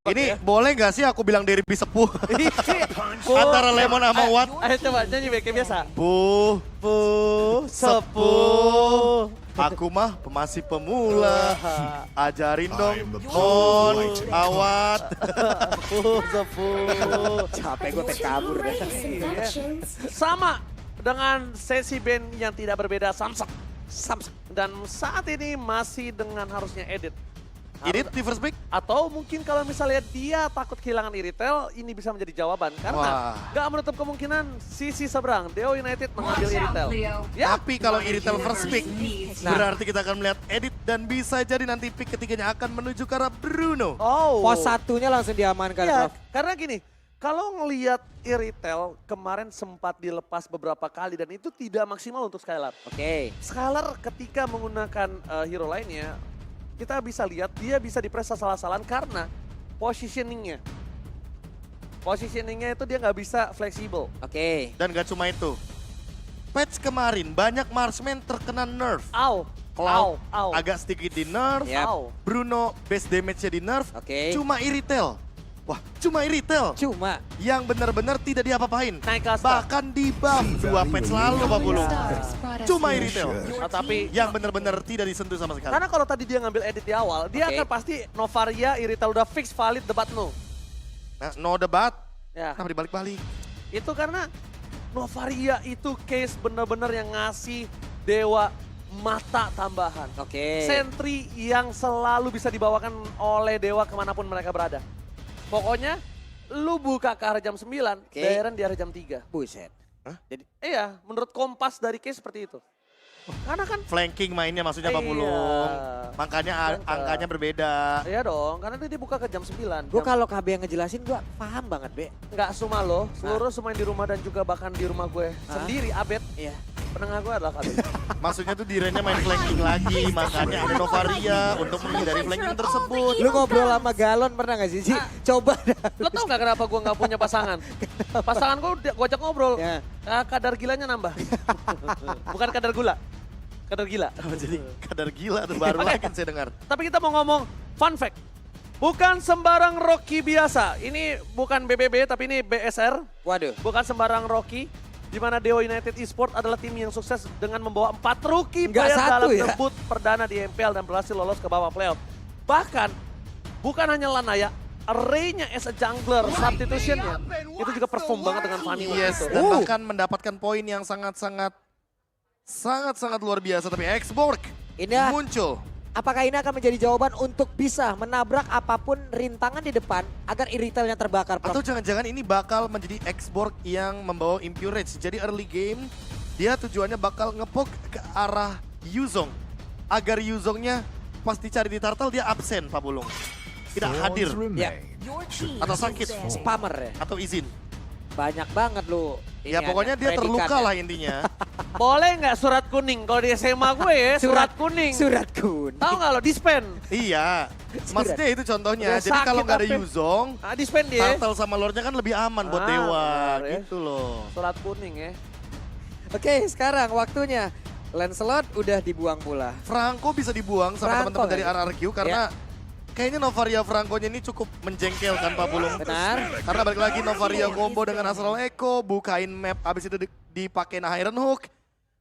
Ini boleh gak sih aku bilang Derby sepuh? Bu. Antara Lemon sama Watt. Ayo coba nyanyi kayak biasa. Bu, sepuh. Aku mah masih pemula. Ajarin dong, Mon, Awat. Sepuh. Capek gue pengen kabur deh. Sama dengan sesi band yang tidak berbeda Samsak. Dan saat ini masih dengan harusnya edit. Edit di first pick? Atau mungkin kalau misalnya dia takut kehilangan Iritel, ini bisa menjadi jawaban. Karena nggak menutup kemungkinan sisi seberang, Deo United mengambil Iritel. Ya, Tapi kalau Iritel first pick, berarti kita akan melihat edit dan bisa jadi nanti pick ketiganya akan menuju ke arah Bruno. oh. Pos satunya langsung diamankan, Iya, Prof. karena gini, kalau ngelihat Iritel kemarin sempat dilepas beberapa kali dan itu tidak maksimal untuk Skylar. Oke. Skylar ketika menggunakan hero lainnya, kita bisa lihat dia bisa dipress salah-salahan karena positioningnya. Positioningnya itu dia nggak bisa fleksibel. Oke. Dan gak cuma itu. Patch kemarin banyak marksman terkena nerf. Au, Cloud au. agak sedikit di nerf. Yap. Au. Bruno base damage-nya di nerf. Oke. Cuma Iritel. Wah, cuma Iritel Cuma. yang benar-benar tidak diapa-apain. Naik kasta. Bahkan di buff 2 patch lalu Pak Bulung. Cuma Iritel Tapi yang benar-benar tidak disentuh sama sekali. karena kalau tadi dia ngambil edit di awal, dia Oke. akan pasti Novaria, Iritel udah fix valid debat no. Nah, no debat. Ya, Kenapa dibalik-balik? itu karena Novaria itu case bener-bener yang ngasih Dewa mata tambahan. Oke. Sentry yang selalu bisa dibawakan oleh Dewa kemanapun mereka berada. Pokoknya lu buka ke arah jam 9, Oke. Dairen di arah jam 3. Buset. Jadi iya, menurut Kompas dari case seperti itu. Karena kan Flanking mainnya maksudnya Pak Iya. Bulung. Makanya Flanker. angkanya berbeda. iya dong, karena dia buka ke jam 9. Gue kalau KB yang ngejelasin gue paham banget, Be. Nggak semua loh, seluruh semua yang di rumah dan juga bahkan di rumah gue sendiri, Abed, Iya. penengah gue adalah Abed. Maksudnya tuh Dirennya main flanking lagi. Makanya ada Novaria untuk menghindari flanking tersebut. Lu ngobrol sama Galon pernah gak sih? Coba dah. Lo tau nggak kenapa gue nggak punya pasangan? Pasangan gue ajak ngobrol, Ya. kadar gilanya nambah. Bukan kadar gula, kadar gila. Oh, jadi kadar gila tuh baru lagi saya dengar. Tapi kita mau ngomong fun fact. Bukan sembarang Rocky biasa. Ini bukan BBB tapi ini BSR. Waduh. Bukan sembarang Rocky. Di mana Deo United Esports adalah tim yang sukses dengan membawa 4 rookie Nggak player satu dalam ya? debut perdana di MPL dan berhasil lolos ke babak playoff. Bahkan bukan hanya Lanaya, array-nya as a jungler, substitution-nya itu juga perform banget dengan Fanny Yes, itu. dan bahkan mendapatkan poin yang sangat-sangat luar biasa. Tapi Xborg Ini muncul. apakah ini akan menjadi jawaban untuk bisa menabrak apapun rintangan di depan agar Iritelnya terbakar, Prof? Atau jangan-jangan ini bakal menjadi Xborg yang membawa Impure Rage. Jadi early game dia tujuannya bakal ngepok ke arah Yuzong. Agar Yuzongnya pas dicari di turtle dia absen Pak Bulung. Tidak hadir Ya, atau sakit spammer ya. atau izin. Banyak banget lu. Ya Ini pokoknya ada dia terluka predikat lah ya. intinya. Boleh nggak surat kuning? Kalau di SMA gue ya, surat kuning. Surat kuning. Tahu nggak lo, dispen. Iya, maksudnya itu contohnya. Udah Jadi kalau sakit nggak ada apa? Yuzong, Ah, dispen dia. turtle sama lordnya kan lebih aman buat Ah, Dewa benar ya. gitu loh. Surat kuning ya. Oke, sekarang waktunya. Lancelot udah dibuang pula. Franco bisa dibuang sama Franco teman-teman dari lagi. RRQ karena kayaknya Novaria Franco-nya ini cukup menjengkelkan Pak Bulung. Benar. Karena balik lagi Novaria combo dengan Astral Echo, bukain map abis itu dipakai Iron Hook.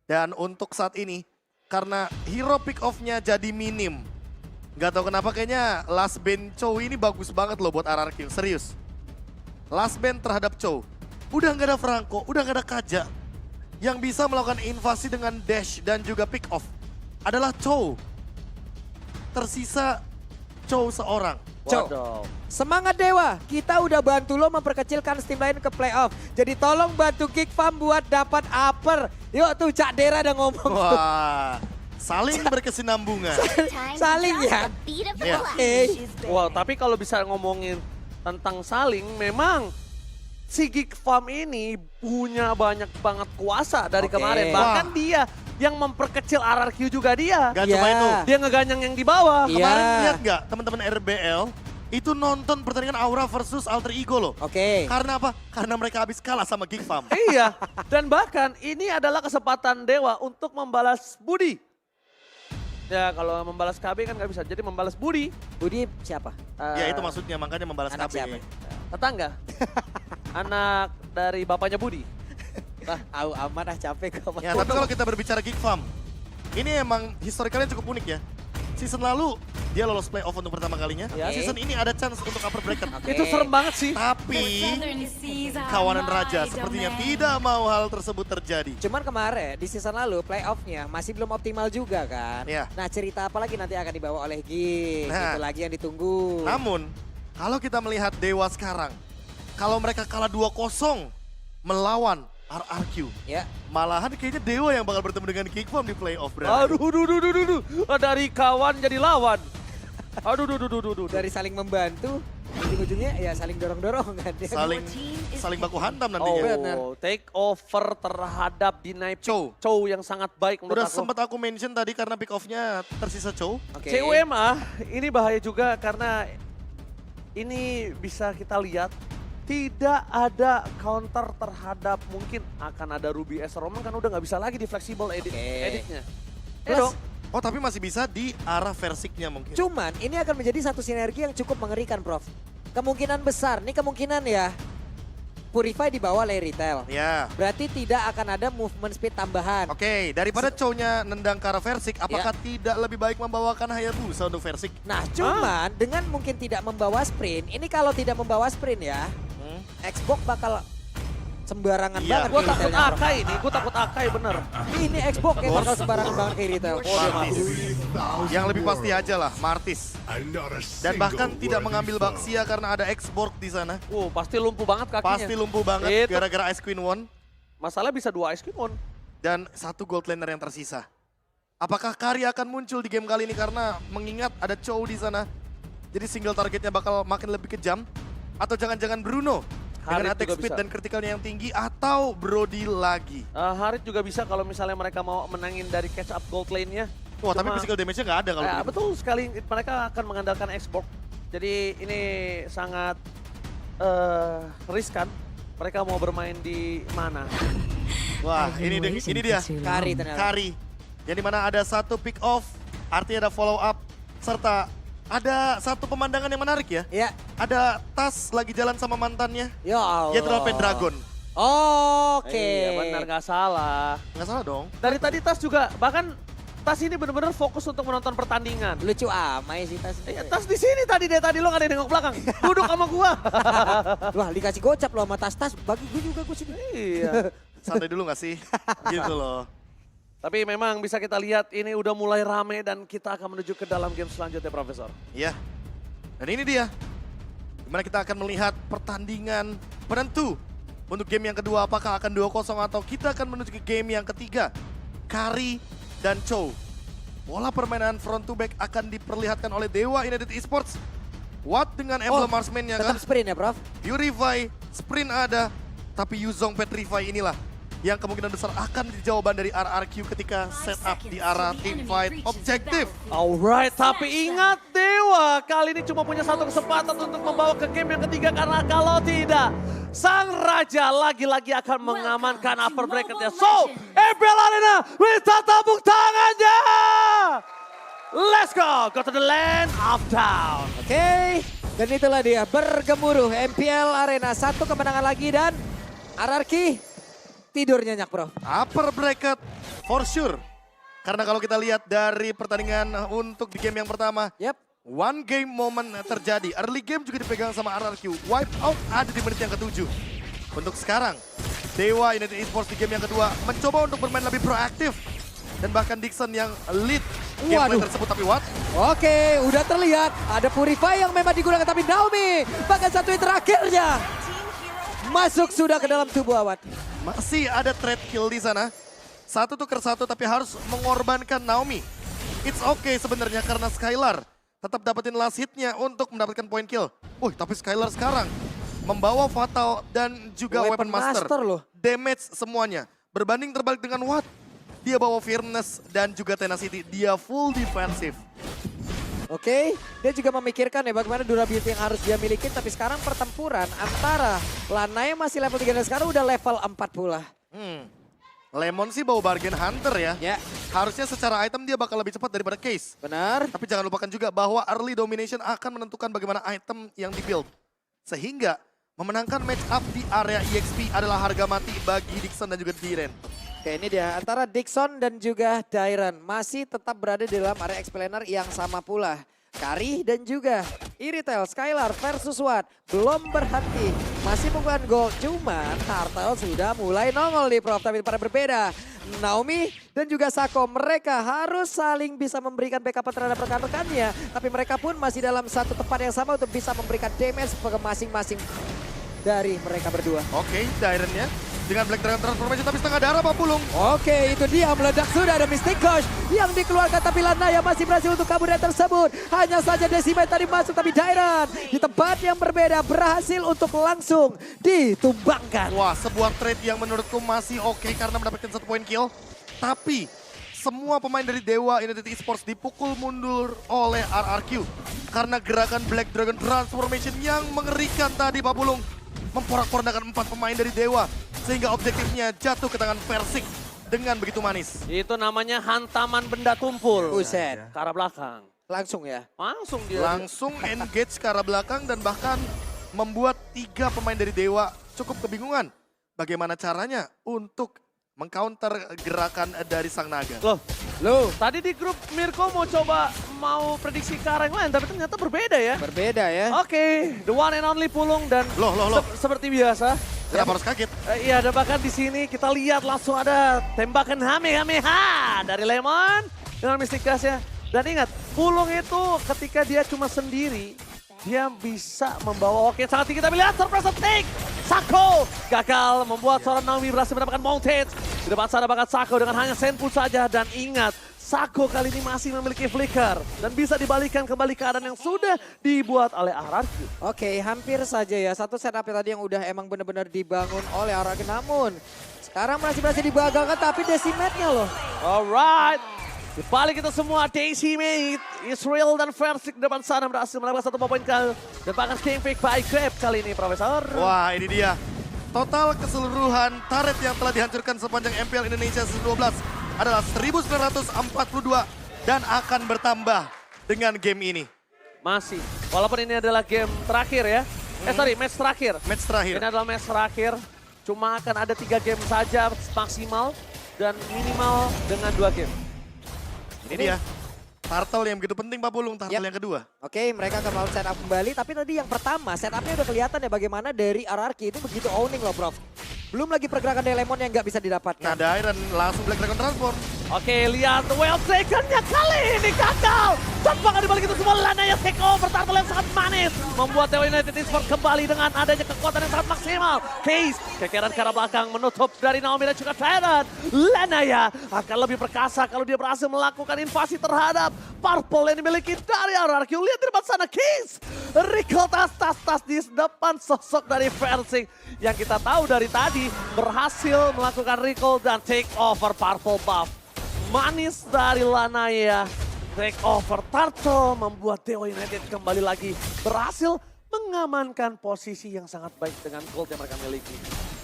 Dan untuk saat ini, karena hero pick off-nya jadi minim. Gak tau kenapa kayaknya last band Chow ini bagus banget loh buat RRQ, serius. Last band terhadap Chow. Udah gak ada Franco, udah gak ada Kaja. Yang bisa melakukan invasi dengan dash dan juga pick off adalah Chow. Tersisa Chow seorang. Chow. Waduh. Semangat Dewa, kita udah bantu lo memperkecilkan steam lain ke playoff. Jadi tolong bantu Kick Farm buat dapat upper. Yuk tuh Cak Dera udah ngomong. Wah, saling berkesinambungan. Saling ya. Ya. Wow, tapi kalau bisa ngomongin tentang saling, memang si Geek Farm ini punya banyak banget kuasa dari Oke. kemarin. Bahkan dia yang memperkecil RRQ juga dia. Gak Iya. cuma itu. Dia ngeganyang yang di bawah. Iya. Kemarin lihat nggak teman-teman RBL itu nonton pertandingan Aura versus Alter Ego loh. Oke. Karena apa? Karena mereka habis kalah sama Geek Farm. Iya, dan bahkan ini adalah kesempatan Dewa untuk membalas budi. Ya kalau membalas KB kan nggak bisa, jadi membalas budi. Budi siapa? Ya itu maksudnya, makanya membalas Anak KB. siapa? Tetangga. Anak dari bapaknya Budi. Au amat capek kok. Ya, tapi kalau kita berbicara Geek Farm, ini emang historicalnya cukup unik ya. Season lalu dia lolos playoff untuk pertama kalinya. Ya. Season ini ada chance untuk upper bracket. Oke. Itu serem banget sih. Tapi kawanan raja sepertinya tidak mau hal tersebut terjadi. Cuman kemarin di season lalu playoff-nya masih belum optimal juga kan. Iya. Nah cerita apa lagi nanti akan dibawa oleh Geek. Nah. Itu lagi yang ditunggu. Namun, kalau kita melihat Dewa sekarang, kalau mereka kalah 2-0 melawan RRQ, Ya. malahan kayaknya Dewa yang bakal bertemu dengan Geek Farm di playoff. Aduh. Dari kawan jadi lawan. Aduh. Dari saling membantu, ujung-ujungnya ya saling dorong-dorong kan. Saling baku hantam nantinya. benar. Take over terhadap Dinai Chow. Chow yang sangat baik menurut Udah aku. sempat aku mention tadi karena pick off-nya tersisa Chow. Oke. CUMA ini bahaya juga karena ini bisa kita lihat tidak ada counter terhadap mungkin akan ada Ruby S Roman kan udah nggak bisa lagi di flexible editnya. Plus, Oh tapi masih bisa di arah versiknya mungkin. cuman ini akan menjadi satu sinergi yang cukup mengerikan, Prof. Kemungkinan besar, nih kemungkinan ya, Purify dibawa oleh Retail. Ya. Berarti tidak akan ada movement speed tambahan. Oke, daripada Chow-nya nendang ke arah Versik, apakah tidak lebih baik membawakan Hayabusa untuk Versik? Nah, cuman dengan mungkin tidak membawa sprint, ini kalau tidak membawa sprint ya, Xbox bakal sembarangan Iya. banget Gue ke takut retailnya, Prof. Akai ini, gue takut Akai bener. Ini Xbox yang bakal sembarangan banget ke retail. Martis. Yang lebih pasti aja lah, Martis. Dan bahkan tidak mengambil Baxia karena ada Xborg di sana. Pasti lumpuh banget kakinya. Pasti lumpuh banget Itu. gara-gara Ice Queen One. Masalah bisa 2 Ice Queen. Dan 1 gold laner yang tersisa. Apakah Kari akan muncul di game kali ini karena mengingat ada Chow di sana. Jadi single targetnya bakal makin lebih kejam. Atau jangan-jangan Bruno dengan Harit attack juga speed bisa. dan kritikalnya yang tinggi. Atau Brody lagi. Harit juga bisa kalau misalnya mereka mau menangin dari catch up gold lane-nya. Wah tapi Cuma- physical damage-nya nggak ada kalau begitu. Betul sekali, mereka akan mengandalkan Xbox. Jadi ini sangat riskan. Mereka mau bermain di mana? Wah ini dia. Kari ternyata. Kari. Yang dimana ada 1 pick off, artinya ada follow up. Serta ada 1 pemandangan yang menarik ya. Ya, Ada Tas lagi jalan sama mantannya. ya Allah. Dia drop Dragon. Oke. Iya benar, nggak salah. Nggak salah dong. Dari tadi Tas juga, bahkan Tas ini benar-benar fokus untuk menonton pertandingan. Lucu amai sih Tas. Tas di sini tadi lo nggak ada yang nengok belakang. Duduk sama gua. Wah, dikasih gocap loh sama Tas-tas. Bagi gue juga gue sini. Iya. Santai dulu nggak sih? Gitu loh. Tapi memang bisa kita lihat ini udah mulai rame dan kita akan menuju ke dalam game selanjutnya, Profesor. Iya. Dan ini dia. Dimana kita akan melihat pertandingan penentu. Untuk game yang kedua apakah akan 2-0 atau kita akan menuju ke game yang ketiga. Kari dan Chow. Pola permainan front to back akan diperlihatkan oleh Dewa United Esports. Watt dengan emblem marksman-nya kan. Tetap sprint ya, Prof? Purify, sprint ada. Tapi Yuzong Petrify inilah yang kemungkinan besar akan menjadi jawaban dari RRQ ketika setup di arah team fight objektif. Alright, tapi ingat Dewa kali ini cuma punya 1 kesempatan untuk membawa ke game yang ketiga karena kalau tidak, Sang Raja lagi-lagi akan mengamankan upper bracketnya. So, EPL Arena bisa tepuk tangannya! Let's go to the land of town. Oke, dan itulah dia bergemuruh MPL Arena. 1 kemenangan lagi dan RRQ tidur nyenyak, Bro. Upper bracket for sure. Karena kalau kita lihat dari pertandingan untuk di game yang pertama, Yap. one game moment terjadi. Early game juga dipegang sama RRQ. Wipe out ada di menit yang ke-7. Untuk sekarang, Dewa United Esports di game yang kedua mencoba untuk bermain lebih proaktif. Dan bahkan Dixon yang lead gameplay Waduh. tersebut. Tapi what? Oke, udah terlihat ada Purify yang memang digunakan tapi Naomi bahkan 1 hit terakhirnya masuk sudah ke dalam tubuh Awat. Masih ada trade kill di sana. 1 tuker 1 tapi harus mengorbankan Naomi. It's okay sebenarnya karena Skylar tetap dapetin last hitnya untuk mendapatkan point kill. Tapi Skylar sekarang membawa Fatal dan juga Weapon Master. loh. Damage semuanya. Berbanding terbalik dengan Watt. Dia bawa Fearless dan juga Tenacity. Dia full defensive. Oke, dia juga memikirkan ya bagaimana durability yang harus dia miliki. Tapi sekarang pertempuran antara Lana yang masih level 3 dan sekarang udah level 4 pula. Lemon sih bawa Bargain Hunter ya. Ya, Harusnya secara item dia bakal lebih cepat daripada Case. Benar. Tapi jangan lupakan juga bahwa early domination akan menentukan bagaimana item yang di-build. Sehingga memenangkan match up di area EXP adalah harga mati bagi Dixon dan juga Diren. Oke, ini dia antara Dixon dan juga Dairon masih tetap berada di dalam area explainer yang sama pula. Kari dan juga Iritel, Skylar versus Watt belum berhenti. Masih mengumpulkan gol, cuman Turtle sudah mulai nongol di Prof. Tapi pada berbeda, Naomi dan juga Sako mereka harus saling bisa memberikan backup terhadap rekan-rekannya. Tapi mereka pun masih dalam satu tempat yang sama untuk bisa memberikan damage ke masing-masing dari mereka berdua. Oke, Dirennya dengan Black Dragon Transformation tapi setengah darah Pak Pulung. Oke, itu dia meledak sudah ada Mystic Coach yang dikeluarkan tapi Lanaya masih berhasil untuk kabur dari tersebut. Hanya saja Decimate tadi masuk tapi Dairon di tempat yang berbeda berhasil untuk langsung ditumbangkan. Wah, sebuah trade yang menurutku masih oke karena mendapatkan 1 poin kill. Tapi semua pemain dari Dewa United Esports dipukul mundur oleh RRQ. Karena gerakan Black Dragon Transformation yang mengerikan tadi Pak Pulung. Memporak-porandakan 4 pemain dari Dewa. Sehingga objektifnya jatuh ke tangan Persik dengan begitu manis. Itu namanya hantaman benda tumpul. Buset. Ke arah belakang. Langsung ya. Langsung dia. Langsung engage ke arah belakang dan bahkan membuat 3 pemain dari Dewa cukup kebingungan. Bagaimana caranya untuk mengcounter gerakan dari Sang Naga. Loh, Tadi di grup Mirko mau prediksi ke arah yang lain, tapi ternyata berbeda ya. berbeda ya. Oke, the one and only Pulung dan Loh. seperti biasa. Kenapa harus kaget? Iya, dan bahkan di sini kita lihat langsung ada tembakan Hamehameha dari Lemon dengan Mystic Gas-nya. Dan ingat, Pulung itu ketika dia cuma sendiri, dia bisa membawa oke sangat tinggi. Tapi lihat surprise attack. Sako gagal membuat seorang Naomi berhasil mendapatkan Mounted. Di depan sana bakat Sako dengan hanya Senpu saja. Dan ingat, Sako kali ini masih memiliki flicker. Dan bisa dibalikan kembali keadaan yang sudah dibuat oleh RRQ. Oke, hampir saja ya. Satu setup tadi yang udah emang benar-benar dibangun oleh RRQ. Namun, sekarang masih berhasil dibagalkan tapi Decimate-nya loh. Alright. Di balik itu semua, Decimate, Israel dan Versik di depan sana berhasil mendapatkan 1 poin kali. Dan bahkan game pick by Grab kali ini, Profesor. Wah, ini dia. Total keseluruhan turret yang telah dihancurkan sepanjang MPL Indonesia Season 12 adalah 1942 dan akan bertambah dengan game ini. Masih, walaupun ini adalah game terakhir ya. Match terakhir. Match terakhir. Ini adalah match terakhir. Cuma akan ada 3 game saja maksimal dan minimal dengan 2 game. Ini dia. Turtle yang begitu penting Pak Pulung, turtle Yap. yang kedua. Oke, mereka akan mau setup kembali. Tapi tadi yang pertama, setupnya udah kelihatan ya bagaimana dari RRQ itu begitu owning loh, Prof. Belum lagi pergerakan dari Lemon yang nggak bisa didapatkan. Nah, Dairon langsung Black Dragon Transform. Oke, lihat Well Taken-nya kali ini gagal. Tanpa dibalik itu semua Lanaya take over. Turtle yang sangat manis. Membuat Dewa United Esports kembali dengan adanya kekuatan yang sangat maksimal. Case, kekeran ke arah belakang menutup dari Naomi dan juga Tyrant. Lanaya akan lebih perkasa kalau dia berhasil melakukan invasi terhadap Purple yang dimiliki dari RRQ. Lihat di depan sana, Case. Recall tas di depan sosok dari Versing. Yang kita tahu dari tadi berhasil melakukan recall dan take over Purple buff. Manis dari Lanaya, take over Turtle membuat Dewa United kembali lagi berhasil mengamankan posisi yang sangat baik dengan gold yang mereka miliki.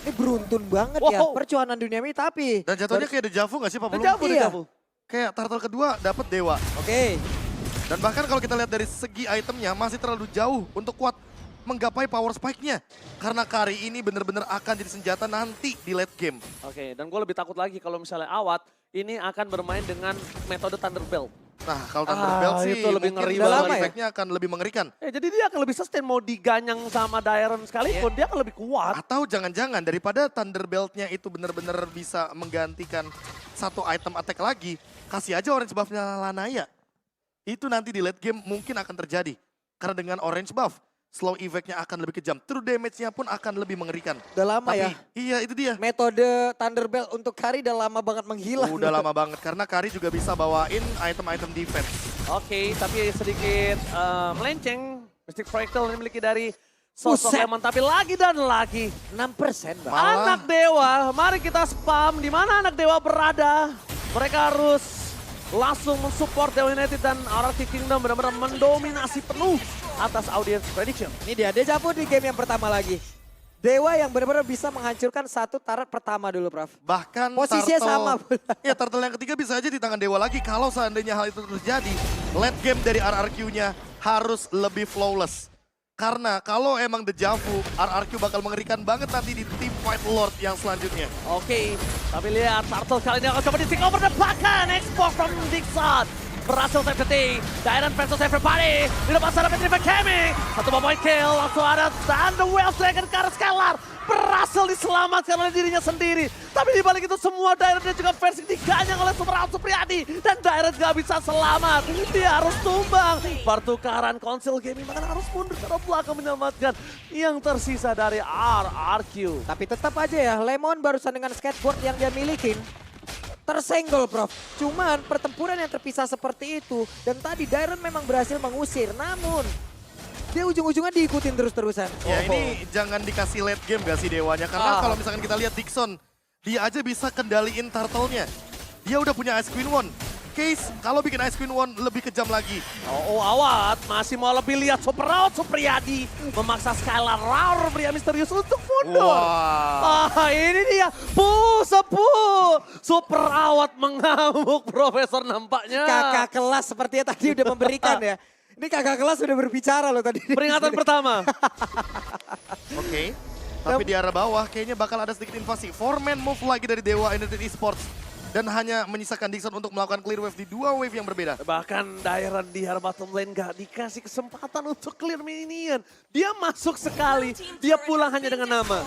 Ini beruntun banget ya, Wow. percuanan dunia ini tapi... Dan jatuhnya kayak Dejavu gak sih Pak Pulung? Dejavu, Iya. Dejavu. Kayak turtle kedua dapat Dewa. Oke, Dan bahkan kalau kita lihat dari segi itemnya masih terlalu jauh untuk kuat menggapai power spike-nya. Karena Kari ini benar-benar akan jadi senjata nanti di late game. Oke, dan gue lebih takut lagi kalau misalnya Awat ini akan bermain dengan metode Thunderbelt. Nah, kalau Thunderbelt sih itu lebih mungkin ngeri banget. power Lama ya? effect-nya akan lebih mengerikan. Jadi dia akan lebih sustain mau diganyang sama Dairon sekalipun, dia akan lebih kuat. Atau jangan-jangan daripada Thunderbelt-nya itu benar-benar bisa menggantikan satu item attack lagi, kasih aja orange buff-nya Lanaya. Itu nanti di late game mungkin akan terjadi. Karena dengan orange buff, slow effect-nya akan lebih kejam. True damage-nya pun akan lebih mengerikan. udah lama Tapi ya. iya itu dia. Metode Thunderbelt untuk Kari udah lama banget menghilang. Udah lama banget karena Kari juga bisa bawain item-item defense. Oke, tapi sedikit melenceng. Mystic Fractal yang dimiliki dari sosok Buset. Lemon. Tapi lagi dan lagi. 6% Bang. Malah- Anak Dewa, mari kita spam. Di mana anak Dewa berada? Mereka harus langsung mensupport Dewa United dan RRQ Kingdom benar-benar mendominasi penuh atas audience prediction. Ini dia Dejavu di game yang pertama lagi. Dewa yang benar-benar bisa menghancurkan satu turret pertama dulu, Prof. Bahkan Posisinya sama pula. Ya, turtle yang ketiga bisa aja di tangan Dewa lagi. Kalau seandainya hal itu terjadi, late game dari RRQ-nya harus lebih flawless. Karena kalau emang Dejavu, RRQ bakal mengerikan banget nanti di team fight Lord yang selanjutnya. Oke, tapi lihat Turtle kali ini akan coba di take over dan bahkan export from Dixon. Berhasil save the day. Dairan versus everybody. Di depan sana Petrific Kemi. Satu point kill. Langsung ada Thunder Whales Dragon ke arah Scalar. Berhasil diselamatkan oleh dirinya sendiri. Tapi di balik itu semua Dairan dan juga Versing diganyang oleh Superout Supriyadi. Dan Dairan gak bisa selamat. Dia harus tumbang. Pertukaran Council Gaming bahkan harus mundur ke belakang menyelamatkan yang tersisa dari RRQ. Tapi tetap aja ya, Lemon barusan dengan skateboard yang dia milikin tersenggol, Prof. Cuman pertempuran yang terpisah seperti itu. Dan tadi Dairon memang berhasil mengusir. Namun dia ujung-ujungnya diikutin terus-terusan. Ya ini jangan dikasih late game gak sih Dewanya. Karena kalau misalkan kita lihat Dixon, dia aja bisa kendaliin turtle-nya. Dia udah punya Ice Queen One. Case kalau bikin Ice Queen One lebih kejam lagi. Oh, awat masih mau lebih lihat Superout Supriyadi memaksa Skylar Roar pria misterius untuk mundur. Wah. Ini dia sepuh Superout mengamuk Profesor nampaknya. Kakak kelas sepertinya tadi udah memberikan ya. Ini kakak kelas udah berbicara loh tadi. Peringatan pertama. Oke. Tapi di arah bawah kayaknya bakal ada sedikit invasi. 4-man move lagi dari Dewa United Esports. Dan hanya menyisakan Dixon untuk melakukan clear wave di dua wave yang berbeda. Bahkan Dairan di arah bottom lane gak dikasih kesempatan untuk clear minion. Dia masuk sekali, dia pulang hanya dengan nama.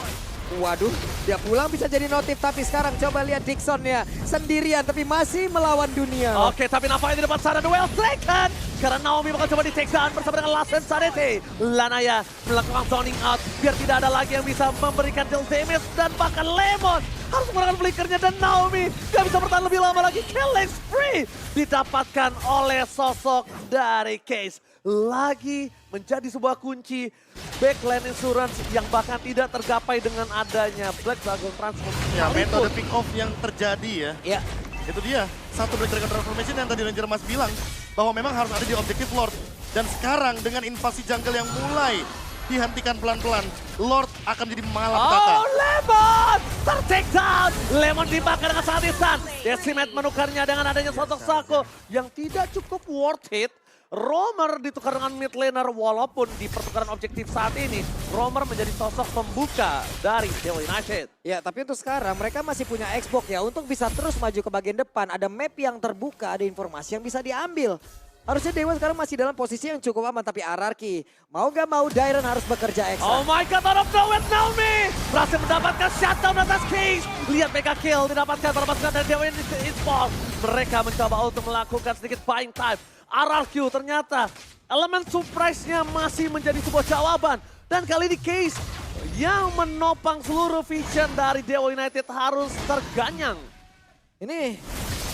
Waduh, dia pulang bisa jadi notif. Tapi sekarang coba lihat Dixon ya. Sendirian tapi masih melawan dunia. Oke, tapi nampaknya di depan sana The Well Dragon. Karena Naomi bakal coba di take down bersama dengan Lassen Sarete. Lanaya melakukan zoning out biar tidak ada lagi yang bisa memberikan deal damage. Dan bahkan Lemon harus menggunakan flickernya dan Naomi gak bisa bertahan lebih lama lagi. Killing spree didapatkan oleh sosok dari Case. Lagi menjadi sebuah kunci backline insurance yang bahkan tidak tergapai dengan adanya Black Dragon Transform. Ya, metode pick off yang terjadi ya. Ya, Itu dia, satu Black Dragon Transformation yang tadi Ranger Mas bilang bahwa memang harus ada di Objective Lord. Dan sekarang dengan invasi jungle yang mulai dihentikan pelan-pelan, Lord akan menjadi malapetaka. Oh, Lemon! Ter-take down! Lemon dimakan dengan sangat instan. Decimate menukarnya dengan adanya sosok Sako yang tidak cukup worth it. Roamer ditukar dengan mid laner walaupun di pertukaran objektif saat ini Roamer menjadi sosok pembuka dari Dewa United. ya, tapi untuk sekarang mereka masih punya Xbox ya untuk bisa terus maju ke bagian depan. Ada map yang terbuka, ada informasi yang bisa diambil. Harusnya Dewa sekarang masih dalam posisi yang cukup aman, tapi RRQ mau gak mau Dairon harus bekerja ekstra. Oh my god, out of nowhere Naomi berhasil mendapatkan shutdown atas Case. Lihat mega kill didapatkan terlepaskan dari Dewa United Esports. Mereka mencoba untuk melakukan sedikit buying time. RRQ ternyata elemen surprise-nya masih menjadi sebuah jawaban. Dan kali ini Case yang menopang seluruh vision dari Dewa United harus terganyang. Ini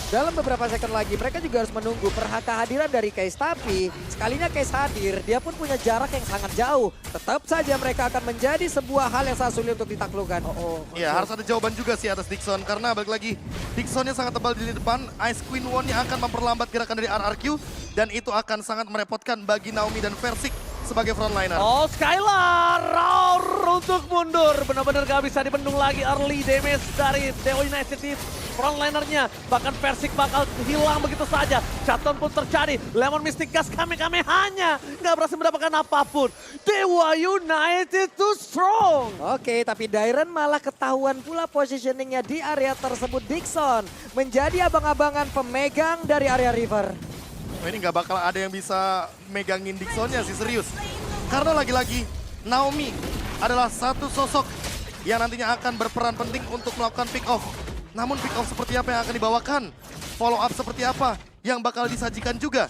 dalam beberapa second lagi mereka juga harus menunggu kehadiran dari Case. Tapi sekalinya Case hadir, dia pun punya jarak yang sangat jauh. Tetap saja mereka akan menjadi sebuah hal yang sangat sulit untuk ditaklukkan. Ya, harus ada jawaban juga sih atas Dixon. Karena balik lagi, Dixonnya sangat tebal di depan. Ice Queen One-nya akan memperlambat gerakan dari RRQ. Dan itu akan sangat merepotkan bagi Naomi dan Versing sebagai frontliner. Oh, Skylar Roar untuk mundur. Benar-benar gak bisa dibendung lagi early damage dari Dewa United di frontlinernya. Bahkan Versing bakal hilang begitu saja. Shutdown pun terjadi. Lemon Mystic Gas Kame-Kame-hanya gak berhasil mendapatkan apapun. Dewa United too strong. Oke, tapi Dairon malah ketahuan pula positioningnya di area tersebut. Dixon menjadi abang-abangan pemegang dari area river. Oh, ini nggak bakal ada yang bisa megangin Dixonnya sih, serius. Karena lagi-lagi Naomi adalah satu sosok yang nantinya akan berperan penting untuk melakukan pick off. Namun pick off seperti apa yang akan dibawakan? Follow up seperti apa yang bakal disajikan juga?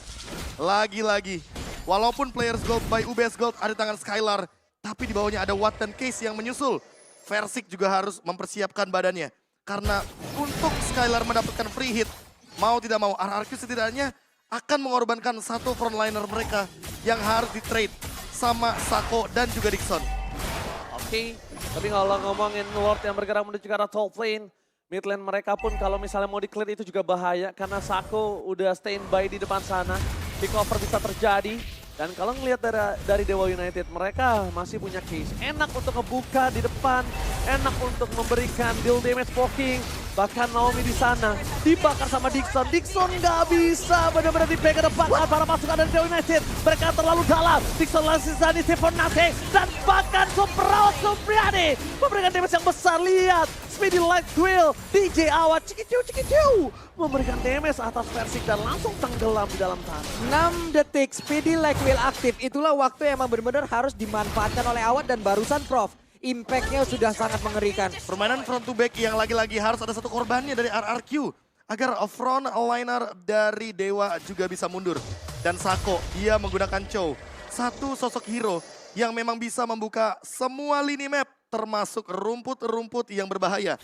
Lagi-lagi, walaupun players gold by UBS Gold ada di tangan Skylar, tapi di bawahnya ada Watt dan Case yang menyusul. Versing juga harus mempersiapkan badannya. Karena untuk Skylar mendapatkan free hit, mau tidak mau RRQ setidaknya akan mengorbankan satu frontliner mereka yang harus di-trade sama Sako dan juga Dixon. Oke, tapi kalau ngomongin Lord yang bergerak menuju ke arah top lane, mid lane mereka pun kalau misalnya mau di-clear itu juga bahaya karena Sako udah standby di depan sana. Pick over bisa terjadi. Dan kalau ngelihat dari Dewa United, mereka masih punya case. Enak untuk ngebuka di depan, enak untuk memberikan deal damage poking. Bahkan Naomi di sana dibakar sama Dixon. Dixon nggak bisa benar-benar dipegang depan para pasukan dari Dewa United. Mereka terlalu dalam. Dixon langsung sana Stefanate dan bahkan Suprawat Supriyadi memberikan damage yang besar. Lihat, Speedy Light Drill, DJ Awat, cikicu, memberikan damage atas Versik dan langsung tenggelam di dalam tanah. 6 detik Speedy Like Will aktif. Itulah waktu yang emang benar-benar harus dimanfaatkan oleh Awat dan barusan Prof. Impact-nya sudah sangat mengerikan. Permainan front to back yang lagi-lagi harus ada satu korbannya dari RRQ. Agar front liner dari Dewa juga bisa mundur. Dan Sako, dia menggunakan Chow. Satu sosok hero yang memang bisa membuka semua lini map. Termasuk rumput-rumput yang berbahaya.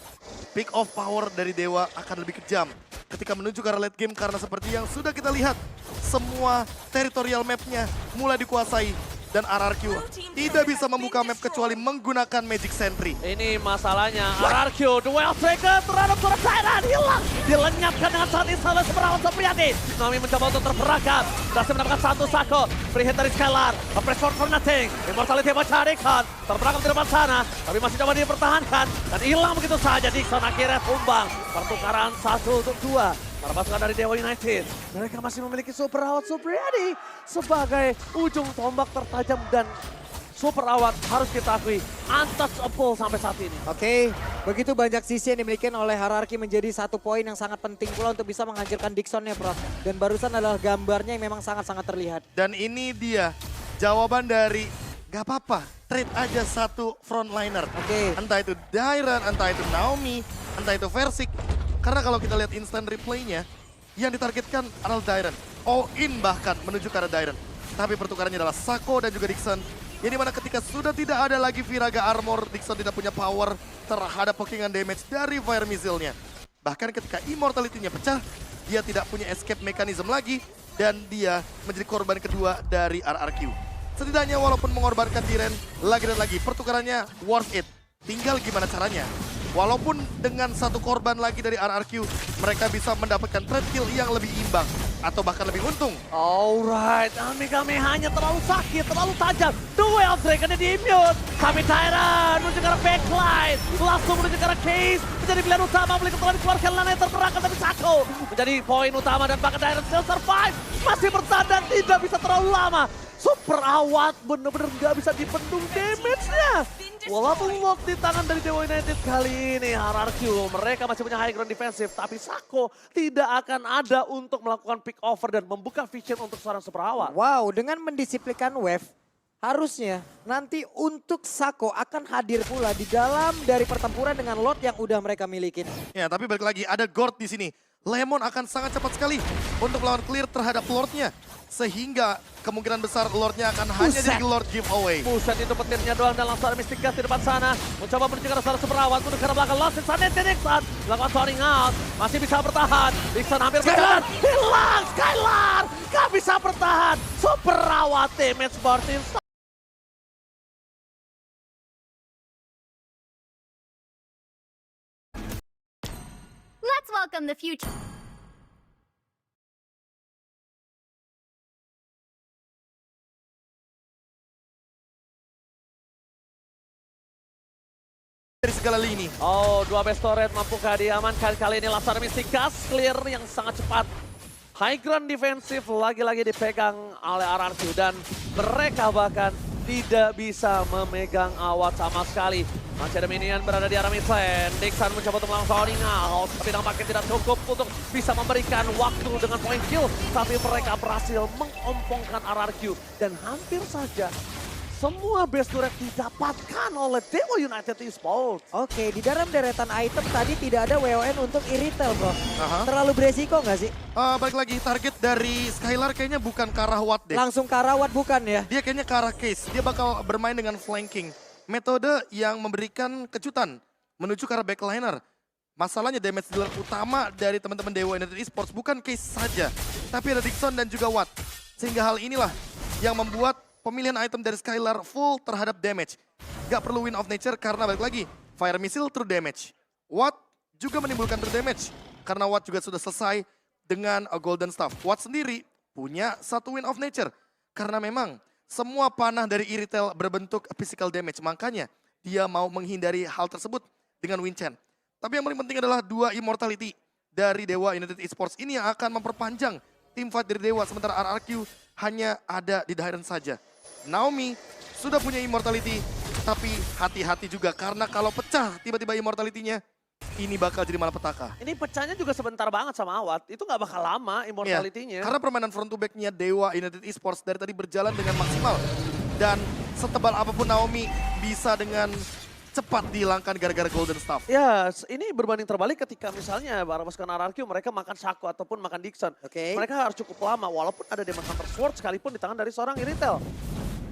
Pick of power dari Dewa akan lebih kejam ketika menuju ke arah late game. Karena seperti yang sudah kita lihat, semua territorial mapnya mulai dikuasai. Dan RRQ tidak bisa membuka map kecuali menggunakan Magic Sentry. Ini masalahnya, RRQ, duel trigger terhadap suara Tyrant, hilang. Dilenyapkan dengan saat installasi Suprawat Supriyadi. Naomi mencoba untuk terperangkap, berhasil mendapatkan satu Sako. Free hit dari Skylar, a press for nothing. Immortality baca Dixon, terperangkap di depan sana. Tapi masih coba dipertahankan, dan hilang begitu saja. Dixon akhirnya tumbang. Pertukaran 1-2. Para pasukan dari Dewa United, mereka masih memiliki Suprawat Supriyadi sebagai ujung tombak tertajam dan Suprawat harus kita akui untouchable sampai saat ini. Oke, begitu banyak sisi yang dimiliki oleh Hierarchy menjadi satu poin yang sangat penting pula untuk bisa menghancurkan Dixonnya, Prof. Dan barusan adalah gambarnya yang memang sangat-sangat terlihat. Dan ini dia jawaban dari gak apa-apa, trade aja satu frontliner. Oke. Entah itu Dairon, entah itu Naomi, entah itu Versik. Karena kalau kita lihat instant replaynya, yang ditargetkan adalah Dairon. All in bahkan menuju ke arah Dairon. Tapi pertukarannya adalah Sako dan juga Dixon. Yang dimana ketika sudah tidak ada lagi Viraga Armor, Dixon tidak punya power terhadap pokingan damage dari Fire Missile-nya. Bahkan ketika Immortality-nya pecah, dia tidak punya escape mechanism lagi. Dan dia menjadi korban kedua dari RRQ. Setidaknya walaupun mengorbankan Diren, lagi dan lagi pertukarannya worth it. Tinggal gimana caranya. Walaupun dengan satu korban lagi dari RRQ, mereka bisa mendapatkan trade kill yang lebih imbang. Atau bahkan lebih untung. Alright, Kamehamehanya terlalu sakit, terlalu tajam. Duel Dragon-nya di-immune. Kami Tyrant menuju ke arah backline. Langsung menuju ke arah Case. Menjadi pilihan utama, beli ketulan dikeluarkan Lana yang terperangkap tapi Sako. Menjadi poin utama dan bahkan Tyrant still survive. Masih bertahan dan tidak bisa terlalu lama. Suprawat bener-bener nggak bisa dibendung damage-nya. Walaupun lock di tangan dari Dewa United kali ini RRQ, mereka masih punya high ground defensive, tapi Sako tidak akan ada untuk melakukan pick over dan membuka vision untuk seorang Suprawat. Wow, dengan mendisiplinkan Wave, harusnya nanti untuk Sako akan hadir pula di dalam dari pertempuran dengan Lord yang udah mereka milikin. Ya, tapi balik lagi ada Gord di sini. Lemon akan sangat cepat sekali untuk melawan clear terhadap Lordnya. Sehingga kemungkinan besar Lordnya akan hanya jadi Lord giveaway. Buset itu petirnya doang dan langsung ada Mystic Gas di depan sana. Mencoba menuju ke arah Suprawat, menuju ke arah belakang. Lost in sana, Dixon. Melakukan soaring out, masih bisa bertahan. Dixon hampir Skylar! hilang, Skylar! Gak bisa bertahan. Suprawat damage Martin. Let's welcome the future. Dari segala lini. Oh, dua best turret mampukah diamankan kali ini. Langsung ada Mystic Gas clear yang sangat cepat. High ground defensif lagi-lagi dipegang oleh RRQ dan mereka bahkan tidak bisa memegang Awat sama sekali. Masih ada minion berada di arah mid lane. Dixon mencoba untuk melakukan soaring out, tapi nampaknya tidak cukup untuk bisa memberikan waktu dengan point kill. Tapi mereka berhasil mengompongkan RRQ dan hampir saja semua best turret didapatkan oleh Dewa United Esports. Oke, di dalam deretan item tadi tidak ada WON untuk Iritel, Bro. Aha. Terlalu beresiko nggak sih? Balik lagi, target dari Skylar kayaknya bukan ke arah Watt deh. Langsung Karawat bukan ya? Dia kayaknya ke arah Case. Dia bakal bermain dengan flanking. Metode yang memberikan kejutan menuju ke arah backliner. Masalahnya damage dealer utama dari teman-teman Dewa United Esports bukan Case saja. Tapi ada Dixon dan juga Watt. Sehingga hal inilah yang membuat pemilihan item dari Skylar full terhadap damage. Gak perlu Wind of Nature karena balik lagi, Fire Missile true damage. Watt juga menimbulkan true damage. Karena Watt juga sudah selesai dengan Golden Staff. Watt sendiri punya satu Wind of Nature. Karena memang semua panah dari Iritel berbentuk physical damage. Makanya dia mau menghindari hal tersebut dengan Winchan. Tapi yang paling penting adalah 2 immortality dari Dewa United Esports ini yang akan memperpanjang tim fight dari Dewa. Sementara RRQ hanya ada di Dairen saja. Naomi sudah punya immortality, tapi hati-hati juga karena kalau pecah tiba-tiba immortality-nya, ini bakal jadi malapetaka. Ini pecahnya juga sebentar banget sama Awat. Itu nggak bakal lama immortality-nya. Karena permainan front to back-nya Dewa United Esports dari tadi berjalan dengan maksimal. Dan setebal apapun Naomi bisa dengan cepat dihilangkan gara-gara Golden Staff. Ya, ini berbanding terbalik ketika misalnya para pasukan RRQ mereka makan Shaco ataupun makan Dixon. Oke. Mereka harus cukup lama walaupun ada Demon Hunter Sword sekalipun di tangan dari seorang Iritel.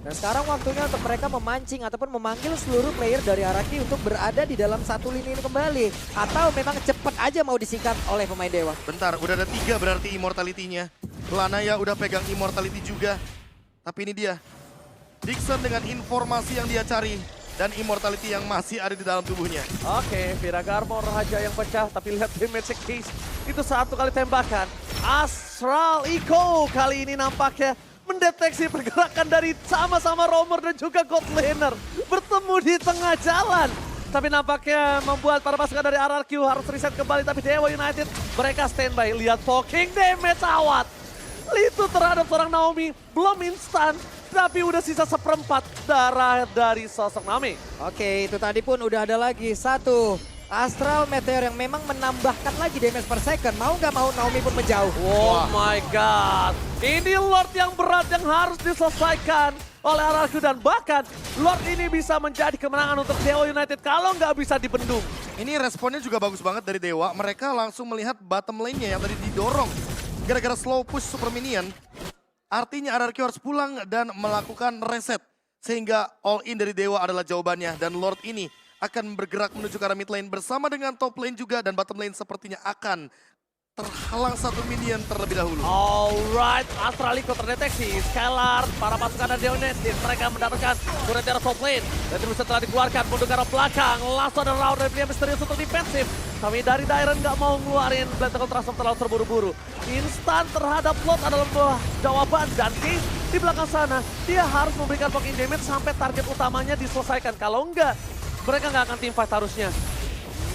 Dan sekarang waktunya untuk mereka memancing ataupun memanggil seluruh player dari Araki untuk berada di dalam satu lini ini kembali. Atau memang cepat aja mau disingkat oleh pemain Dewa. Bentar, udah ada 3 berarti immortality-nya. Lanaya udah pegang immortality juga. Tapi ini dia. Dixon dengan informasi yang dia cari. Dan immortality yang masih ada di dalam tubuhnya. Oke, Viragarmor Raja yang pecah tapi lihat damage case. Itu 1 kali tembakan. Astral Echo kali ini nampaknya mendeteksi pergerakan dari sama-sama Roamer dan juga God Laner. Bertemu di tengah jalan. Tapi nampaknya membuat para pasukan dari RRQ harus reset kembali. Tapi Dewa United mereka standby. Lihat poking damage Awat. Itu terhadap seorang Naomi belum instan. Tapi udah sisa 1/4 darah dari sosok Naomi. Oke, itu tadi pun udah ada lagi satu Astral Meteor yang memang menambahkan lagi damage per second. Mau nggak mau Naomi pun menjauh. Oh my god. Ini Lord yang berat yang harus diselesaikan oleh RRQ. Dan bahkan Lord ini bisa menjadi kemenangan untuk Dewa United kalau nggak bisa dibendung. Ini responnya juga bagus banget dari Dewa. Mereka langsung melihat bottom lane-nya yang tadi didorong. Gara-gara slow push super minion. Artinya RRQ harus pulang dan melakukan reset. Sehingga all in dari Dewa adalah jawabannya. Dan Lord ini akan bergerak menuju ke arah mid lane bersama dengan top lane juga. Dan bottom lane sepertinya akan terhalang 1 minion terlebih dahulu. Alright, Astraliko terdeteksi. Skylar, para pasukan dari Dewa United. Mereka mendapatkan turret dari top lane. Dan terus setelah dikeluarkan, mundur ke arah belakang. Langsung ada round dari pilihan misterius untuk defensif. Tapi dari Dairen nggak mau ngeluarin Blade Transform terlalu terburu-buru. Instan terhadap Lord adalah jawaban. Dan Case di belakang sana, dia harus memberikan poking damage sampai target utamanya diselesaikan. Kalau enggak, mereka nggak akan team fight harusnya.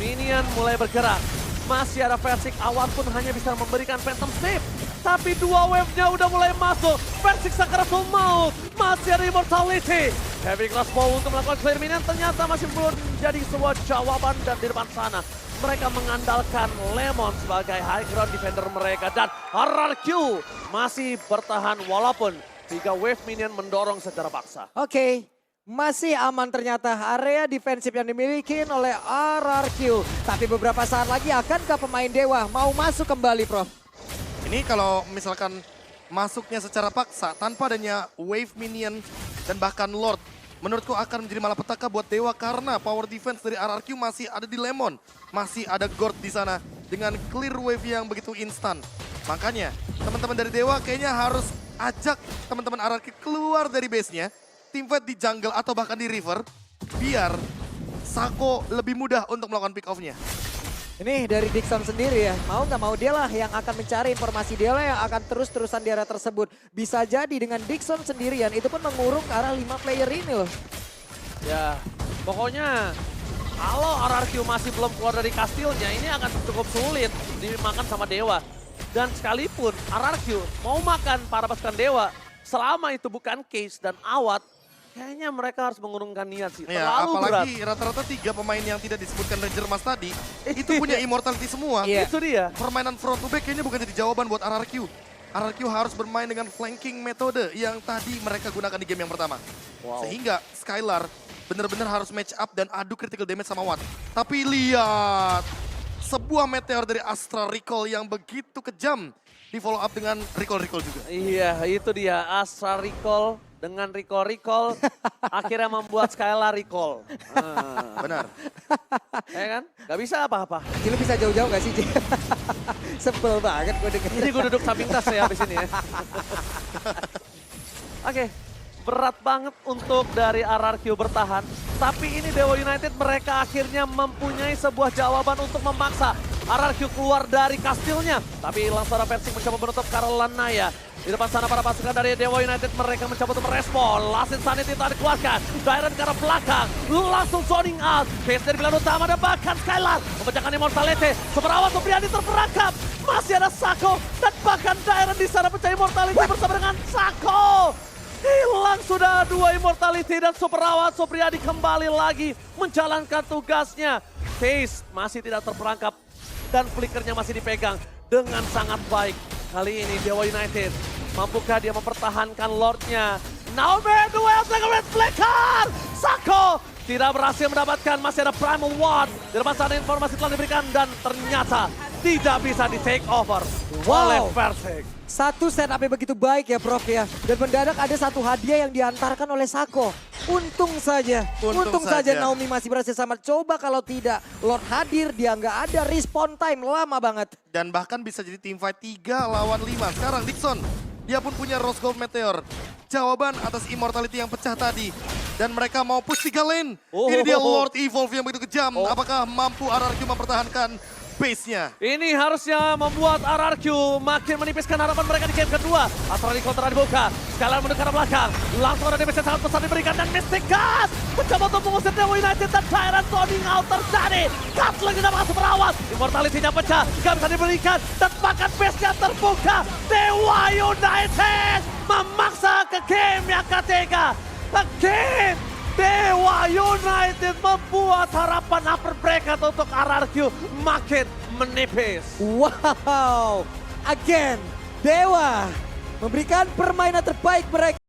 Minion mulai bergerak. Masih ada Versik, Awat pun hanya bisa memberikan Phantom Save. Tapi 2 wave-nya udah mulai masuk. Versik Sakaratul Maut, masih ada Immortality. Heavy Crossbow untuk melakukan clear minion ternyata masih belum jadi sebuah jawaban. Dan di depan sana mereka mengandalkan Lemon sebagai high ground defender mereka. Dan RRQ masih bertahan walaupun 3 wave minion mendorong secara paksa. Oke, masih aman ternyata area defensif yang dimiliki oleh RRQ. Tapi beberapa saat lagi akankah pemain Dewa mau masuk kembali, Prof? Ini kalau misalkan masuknya secara paksa tanpa adanya wave minion dan bahkan Lord. Menurutku akan menjadi malapetaka buat Dewa karena power defense dari RRQ masih ada di Lemon. Masih ada Gord di sana dengan clear wave yang begitu instan. Makanya teman-teman dari Dewa kayaknya harus ajak teman-teman RRQ keluar dari base-nya. Team fight di jungle atau bahkan di river, biar Shaco lebih mudah untuk melakukan pick off-nya. Ini dari Dixon sendiri ya, mau nggak mau dia lah yang akan mencari informasi, dia lah yang akan terus-terusan di area tersebut. Bisa jadi dengan Dixon sendirian, itu pun mengurung ke arah 5 player ini loh. Ya, pokoknya kalau RRQ masih belum keluar dari kastilnya, ini akan cukup sulit dimakan sama Dewa. Dan sekalipun RRQ mau makan para pasukan Dewa, selama itu bukan Case dan Awat, kayaknya mereka harus mengurungkan niat sih. Ya, Terlalu apalagi berat. rata-rata 3 pemain yang tidak disebutkan Ranger Mas tadi, itu punya immortality semua. Iya. Itu dia. Permainan front to back kayaknya bukan jadi jawaban buat RRQ. RRQ harus bermain dengan flanking metode yang tadi mereka gunakan di game yang pertama. Wow. Sehingga Skylar benar-benar harus match up dan adu critical damage sama Watt. Tapi lihat, sebuah meteor dari Astral Recall yang begitu kejam. Di follow up dengan recall-recall juga. Iya, itu dia. Astra Recall dengan Recall akhirnya membuat Skylar Recall. Benar. Ya kan? Gak bisa apa-apa. Ji, lu bisa jauh-jauh gak sih, Ji? Sebel banget gue denger. Ini gue duduk samping tas ya habis ini ya. Oke, berat banget untuk dari RRQ bertahan. Tapi ini Dewa United mereka akhirnya mempunyai sebuah jawaban untuk memaksa RRQ keluar dari kastilnya. Tapi langsung Versik mencoba menutup Karlanaya. Di depan sana para pasukan dari Dewa United mereka mencoba untuk merespon. Last Insanity itu dikeluarkan. Dairon ke arah belakang. Langsung zoning out. Pace dari pilihan utama dan bahkan Skylar memecahkan Immortality. Superawan Supriyadi terperangkap. Masih ada Sako dan bahkan Dairon di sana pecah Immortality bersama dengan Sako. Hilang sudah 2 Immortality dan Superawan Supriyadi kembali lagi menjalankan tugasnya. Pace masih tidak terperangkap dan flickernya masih dipegang dengan sangat baik. Kali ini Dewa United, mampukah dia mempertahankan Lordnya? Naomi duel dengan Red Flicker! Sako tidak berhasil mendapatkan, masih ada Primal Ward. Di depan sana informasi telah diberikan dan ternyata tidak bisa di take over oleh Persik. Satu setup yang begitu baik ya Prof ya. Dan mendadak ada satu hadiah yang diantarkan oleh Sako. Untung saja Naomi masih berhasil selamat. Coba kalau tidak, Lord hadir, dia nggak ada respawn time lama banget. Dan bahkan bisa jadi team fight 3 lawan 5. Sekarang Dixon, dia pun punya Rose Gold Meteor. Jawaban atas Immortality yang pecah tadi. Dan mereka mau push 3 lane. Ini dia Lord Evolve yang begitu kejam. Apakah mampu RRQ mempertahankan base-nya? Ini harusnya membuat RRQ makin menipiskan harapan mereka di game kedua. Astra di kontra dibuka. Skylar mendekat ke belakang. Langsung ada damage yang sangat besar diberikan dan Mystic Gas mencoba untuk mengusir Dewa United dan Tyrant zoning out terjadi. Gas lagi dapatkan Superawan. Immortality-nya pecah. Gak bisa diberikan dan bahkan base-nya terbuka. Dewa United memaksa ke game yang ketiga. Again, Dewa United membuat harapan upper bracket untuk RRQ makin menipis. Wow, again Dewa memberikan permainan terbaik mereka.